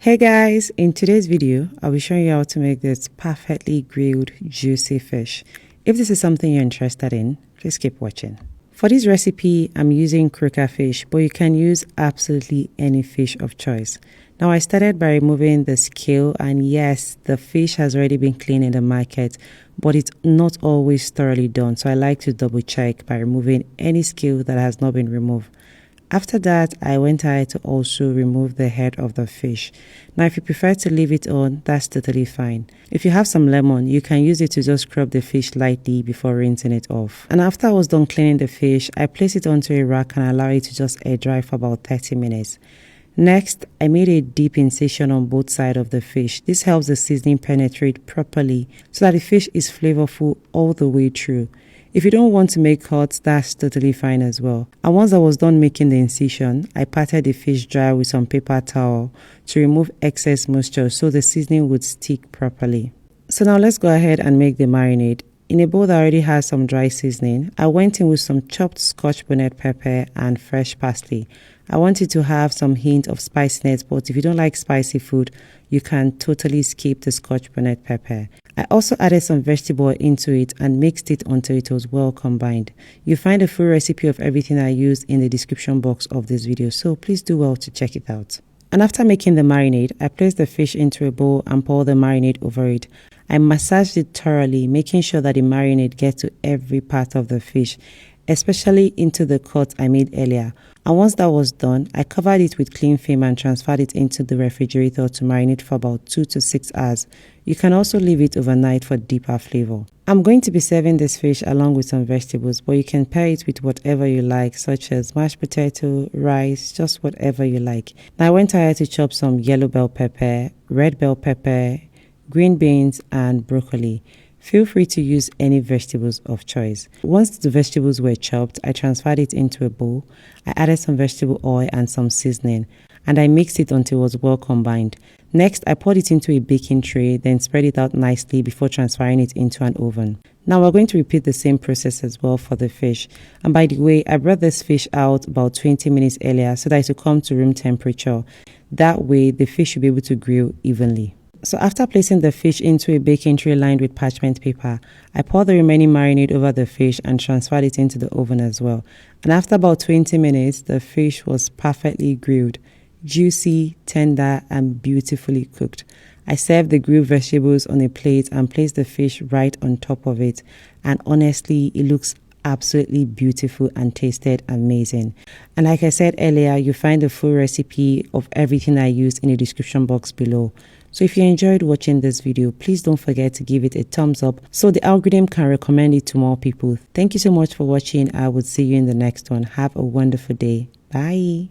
Hey guys, in today's video, I'll be showing you how to make this perfectly grilled juicy fish. If this is something you're interested in, please keep watching. For this recipe, I'm using croaker fish, but you can use absolutely any fish of choice. Now I started by removing the scale, and yes, the fish has already been cleaned in the market, but it's not always thoroughly done, so I like to double check by removing any scale that has not been removed. After that, I went ahead to also remove the head of the fish. Now, if you prefer to leave it on, that's totally fine. If you have some lemon, you can use it to just scrub the fish lightly before rinsing it off. And after I was done cleaning the fish, I placed it onto a rack and allow it to just air dry for about 30 minutes. Next, I made a deep incision on both sides of the fish. This helps the seasoning penetrate properly so that the fish is flavorful all the way through. If you don't want to make cuts, that's totally fine as well. And once I was done making the incision, I patted the fish dry with some paper towel to remove excess moisture so the seasoning would stick properly. So now let's go ahead and make the marinade. In a bowl that already has some dry seasoning, I went in with some chopped scotch bonnet pepper and fresh parsley. I wanted to have some hint of spiciness, but if you don't like spicy food, you can totally skip the scotch bonnet pepper. I also added some vegetable oil into it and mixed it until it was well combined. You'll find a full recipe of everything I used in the description box of this video, so please do well to check it out. And after making the marinade, I placed the fish into a bowl and poured the marinade over it. I massaged it thoroughly, making sure that the marinade gets to every part of the fish, especially into the cut I made earlier. And once that was done, I covered it with cling film and transferred it into the refrigerator to marinate for about 2 to 6 hours. You can also leave it overnight for deeper flavor. I'm going to be serving this fish along with some vegetables, but you can pair it with whatever you like, such as mashed potato, rice, just whatever you like. Now I went ahead to chop some yellow bell pepper, red bell pepper, green beans and broccoli. Feel free to use any vegetables of choice. Once the vegetables were chopped, I transferred it into a bowl. I added some vegetable oil and some seasoning, and I mixed it until it was well combined. Next, I poured it into a baking tray, then spread it out nicely before transferring it into an oven. Now we're going to repeat the same process as well for the fish. And by the way, I brought this fish out about 20 minutes earlier so that it will come to room temperature. That way, the fish will be able to grill evenly. So after placing the fish into a baking tray lined with parchment paper, I poured the remaining marinade over the fish and transferred it into the oven as well. And after about 20 minutes, the fish was perfectly grilled, juicy, tender, and beautifully cooked. I served the grilled vegetables on a plate and placed the fish right on top of it. And honestly, it looks absolutely beautiful and tasted amazing. And like I said earlier, you'll find the full recipe of everything I used in the description box below. So if you enjoyed watching this video, please don't forget to give it a thumbs up so the algorithm can recommend it to more people. Thank you so much for watching. I will see you in the next one. Have a wonderful day. Bye.